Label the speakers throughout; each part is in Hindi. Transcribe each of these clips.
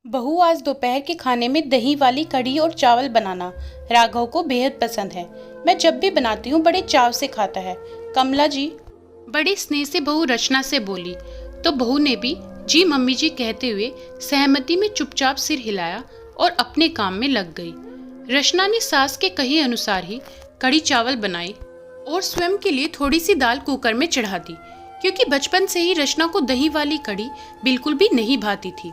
Speaker 1: बहू, आज दोपहर के खाने में दही वाली कढ़ी और चावल बनाना राघव को बेहद पसंद है। मैं जब भी बनाती हूँ बड़े चाव से खाता है। कमला जी, बड़े स्नेह से बहू रचना से बोली। तो बहू ने भी जी मम्मी जी कहते हुए सहमति में चुपचाप सिर हिलाया और अपने काम में लग गई। रचना ने सास के कहे अनुसार ही कढ़ी चावल बनाए और स्वयं के लिए थोड़ी सी दाल कुकर में चढ़ा दी, क्योंकि बचपन से ही रचना को दही वाली कढ़ी बिल्कुल भी नहीं भाती थी।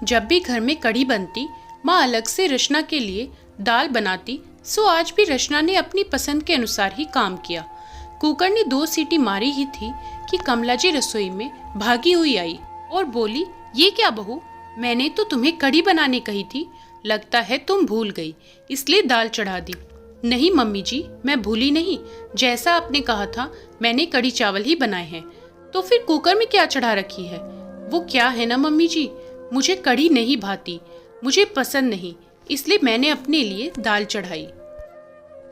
Speaker 1: जब भी घर में कढ़ी बनती, माँ अलग से रचना के लिए दाल बनाती। सो आज भी रचना ने अपनी पसंद के अनुसार ही काम किया। कुकर ने 2 सीटी मारी ही थी कि कमला जी रसोई में भागी हुई आई और बोली, ये क्या बहू, मैंने तो तुम्हें कढ़ी बनाने कही थी, लगता है तुम भूल गई, इसलिए दाल चढ़ा दी। नहीं मम्मी जी, मैं भूली नहीं, जैसा आपने कहा था मैंने कढ़ी चावल ही बनाए हैं। तो फिर कुकर में क्या चढ़ा रखी है? वो क्या है ना मम्मी जी, मुझे कढ़ी नहीं भाती, मुझे पसंद नहीं, इसलिए मैंने अपने लिए दाल चढ़ाई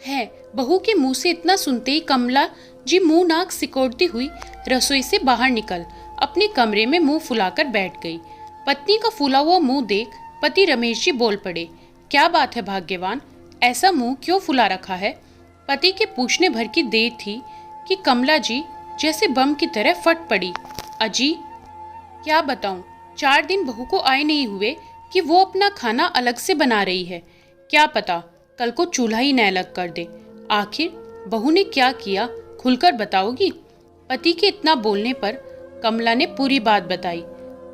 Speaker 1: है। बहू के मुंह से इतना सुनते ही कमला जी मुंह नाक सिकोड़ती हुई रसोई से बाहर निकल अपने कमरे में मुंह फुलाकर बैठ गई। पत्नी का फूला हुआ मुंह देख पति रमेश जी बोल पड़े, क्या बात है भाग्यवान, ऐसा मुंह क्यों फुला रखा है? पति के पूछने भर की देर थी कि कमला जी जैसे बम की तरह फट पड़ी। अजी, क्या बताऊं, 4 दिन बहू को आए नहीं हुए कि वो अपना खाना अलग से बना रही है। क्या पता कल को चूल्हा ही न अलग कर दे। आखिर बहू ने क्या किया, खुलकर बताओगी? पति के इतना बोलने पर कमला ने पूरी बात बताई।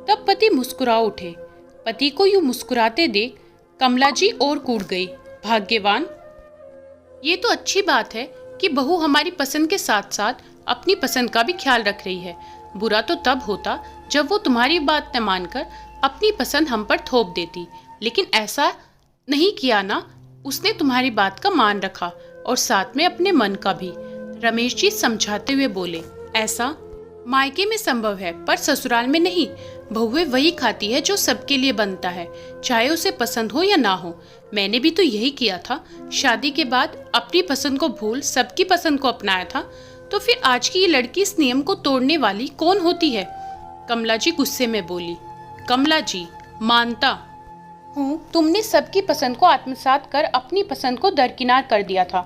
Speaker 1: तब पति मुस्कुरा उठे। पति को यूं मुस्कुराते देख कमला जी और कूद गई। भाग्यवान, ये तो अच्छी बात है कि बहू हमारी पसंद के साथ साथ अपनी पसंद का भी ख्याल रख रही है। बुरा तो तब होता जब वो तुम्हारी बात न मानकर अपनी पसंद हम पर थोप देती, लेकिन ऐसा नहीं किया ना, उसने तुम्हारी बात का मान रखा और साथ में अपने मन का भी। रमेश जी समझाते हुए बोले, ऐसा मायके में संभव है पर ससुराल में नहीं। बहुएं वही खाती है जो सबके लिए बनता है, चाहे उसे पसंद हो या ना हो। मैंने भी तो यही किया था। शादी के बाद अपनी पसंद को भूल सबकी पसंद को अपनाया था। तो फिर आज की ये लड़की इस नियम को तोड़ने वाली कौन होती है? कमला जी गुस्से में बोली। कमला जी, मानता हूँ तुमने सबकी पसंद को आत्मसात कर अपनी पसंद को दरकिनार कर दिया था,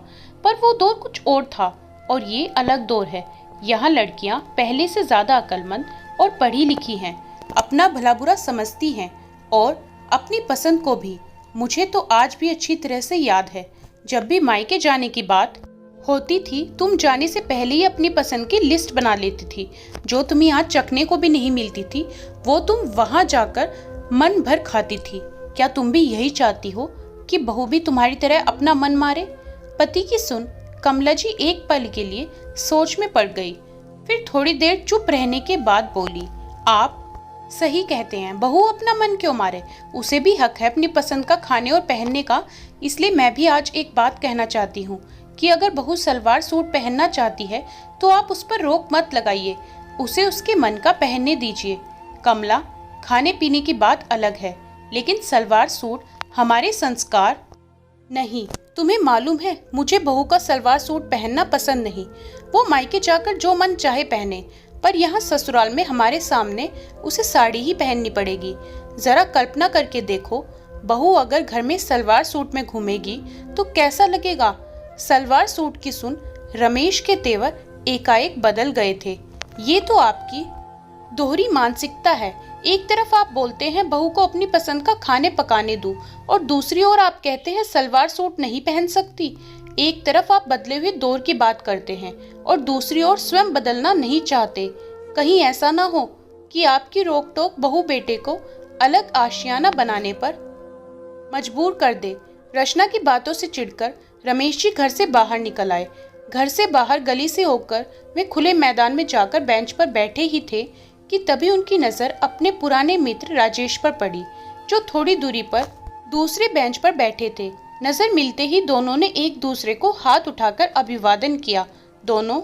Speaker 1: पर वो दौर कुछ और था और ये अलग दौर है। यहाँ लड़कियाँ पहले से ज्यादा अक्लमंद और पढ़ी लिखी हैं, अपना भला बुरा समझती हैं और अपनी पसंद को भी। मुझे तो आज भी अच्छी तरह से याद है, जब भी मायके जाने की बात होती थी तुम जाने से पहले ही अपनी पसंद की लिस्ट बना लेती थी। जो तुम्हें यहाँ चखने को भी नहीं मिलती थी वो तुम वहां जाकर मन भर खाती थी। क्या तुम भी यही चाहती हो कि बहू भी तुम्हारी तरह अपना मन मारे? पति की सुन कमला जी एक पल के लिए सोच में पड़ गई, फिर थोड़ी देर चुप रहने के बाद बोली, आप सही कहते हैं, बहू अपना मन क्यों मारे, उसे भी हक है अपनी पसंद का खाने और पहनने का। इसलिए मैं भी आज एक बात कहना चाहती हूँ कि अगर बहू सलवार सूट पहनना चाहती है तो आप उस पर रोक मत लगाइए, उसे उसके मन का पहनने दीजिए। कमला, खाने पीने की बात अलग है, लेकिन सलवार सूट हमारे संस्कार नहीं। तुम्हें मालूम है मुझे बहू का सलवार सूट पहनना पसंद नहीं। वो मायके जाकर जो मन चाहे पहने, पर यहाँ ससुराल में हमारे सामने उसे साड़ी ही पहननी पड़ेगी। जरा कल्पना करके देखो, बहू अगर घर में सलवार सूट में घूमेगी तो कैसा लगेगा? सलवार सूट की सुन रमेश के तेवर एकाएक बदल गए थे। ये तो आपकी दोहरी मानसिकता है। एक तरफ आप बोलते हैं बहू को अपनी पसंद का खाने पकाने दूं और दूसरी ओर आप कहते हैं सलवार सूट नहीं पहन सकती। एक तरफ आप बदले हुए दौर की बात करते हैं और दूसरी ओर स्वयं बदलना नहीं चाहते। कहीं ऐसा ना हो कि आपकी रोक टोक बहू बेटे को अलग आशियाना बनाने पर मजबूर कर दे। रचना की बातों से चिढ़कर रमेश जी घर से बाहर निकल आए। घर से बाहर गली से होकर वे खुले मैदान में जाकर बेंच पर बैठे ही थे कि तभी उनकी नजर अपने पुराने मित्र राजेश पर पड़ी, जो थोड़ी दूरी पर दूसरे बेंच पर बैठे थे। नजर मिलते ही दोनों ने एक दूसरे को हाथ उठाकर अभिवादन किया। दोनों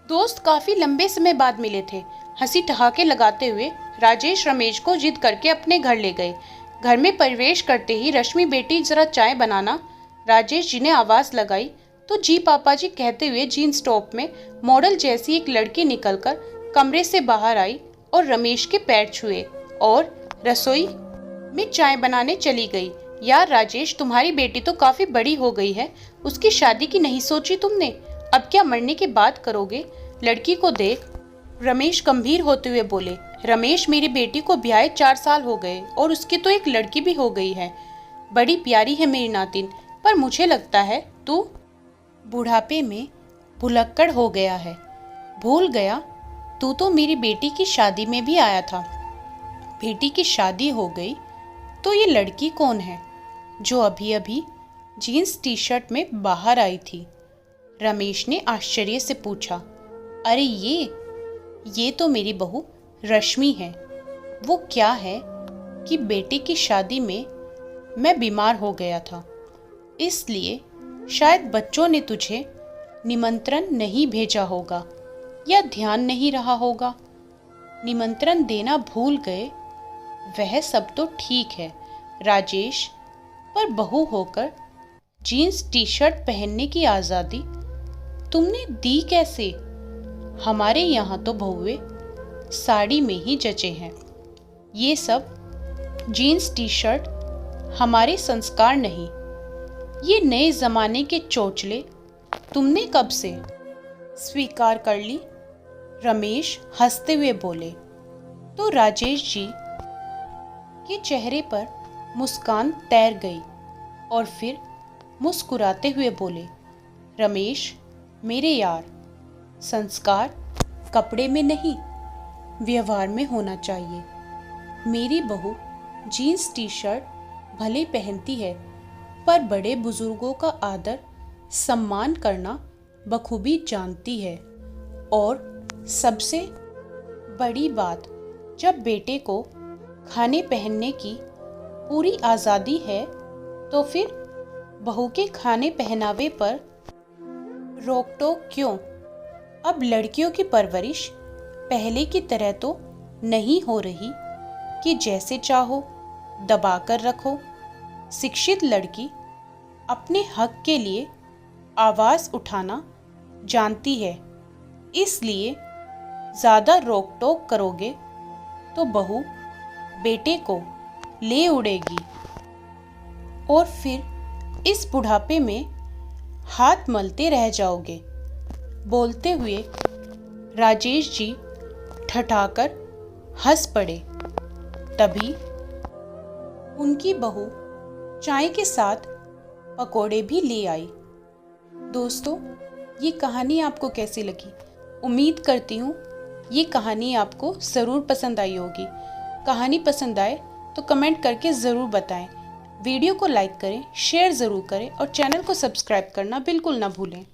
Speaker 1: दोस्त काफी लंबे समय बाद मिले थे। हंसी ठहाके लगाते हुए राजेश रमेश को जिद करके अपने घर ले गए। घर में प्रवेश करते ही, रश्मि बेटी जरा चाय बनाना। राजेश जी ने आवाज लगाई तो जी पापा जी कहते हुए जीन्स टॉप में मॉडल जैसी एक लड़की निकलकर कमरे से बाहर आई और रमेश के पैर छुए और रसोई मैं चाय बनाने चली गई। यार राजेश, तुम्हारी बेटी तो काफी बड़ी हो गई है, उसकी शादी की नहीं सोची तुमने? अब क्या मरने के बाद करोगे? लड़की को देख। रमेश गंभीर होते हुए बोले। रमेश, मेरी बेटी को ब्याहे 4 साल हो गए और उसकी तो एक लड़की भी हो गई है। बड़ी प्यारी है मेरी नातिन, पर मुझे लगता है तू बुढ़ापे में भुलक्कड़ हो गया है। भूल गया, तू तो मेरी बेटी की शादी में भी आया था। बेटी की शादी हो गई तो ये लड़की कौन है जो अभी अभी जीन्स टी शर्ट में बाहर आई थी? रमेश ने आश्चर्य से पूछा। अरे ये तो मेरी बहू रश्मि है। वो क्या है कि बेटे की शादी में मैं बीमार हो गया था, इसलिए शायद बच्चों ने तुझे निमंत्रण नहीं भेजा होगा या ध्यान नहीं रहा होगा। निमंत्रण देना भूल गए, वह सब तो ठीक है राजेश, पर बहू होकर जीन्स टी शर्ट पहनने की आज़ादी तुमने दी कैसे? हमारे यहाँ तो बहुए साड़ी में ही जचे हैं। ये सब जीन्स टी शर्ट हमारे संस्कार नहीं। ये नए ज़माने के चोचले तुमने कब से स्वीकार कर ली? रमेश हंसते हुए बोले। तो राजेश जी के चेहरे पर मुस्कान तैर गई और फिर मुस्कुराते हुए बोले, रमेश मेरे यार, संस्कार कपड़े में नहीं व्यवहार में होना चाहिए। मेरी बहू जीन्स टी शर्ट भले पहनती है, पर बड़े बुजुर्गों का आदर सम्मान करना बखूबी जानती है। और सबसे बड़ी बात, जब बेटे को खाने पहनने की पूरी आज़ादी है तो फिर बहू के खाने पहनावे पर रोक टोक क्यों? अब लड़कियों की परवरिश पहले की तरह तो नहीं हो रही कि जैसे चाहो दबा कर रखो। शिक्षित लड़की अपने हक के लिए आवाज़ उठाना जानती है, इसलिए ज़्यादा रोक टोक करोगे तो बहू बेटे को ले उड़ेगी और फिर इस बुढ़ापे में हाथ मलते रह जाओगे। बोलते हुए राजेश जी ठठाकर हंस पड़े। तभी उनकी बहू चाय के साथ पकोड़े भी ले आई। दोस्तों, ये कहानी आपको कैसी लगी? उम्मीद करती हूँ ये कहानी आपको ज़रूर पसंद आई होगी। कहानी पसंद आए तो कमेंट करके ज़रूर बताएं। वीडियो को लाइक करें, शेयर ज़रूर करें और चैनल को सब्सक्राइब करना बिल्कुल ना भूलें।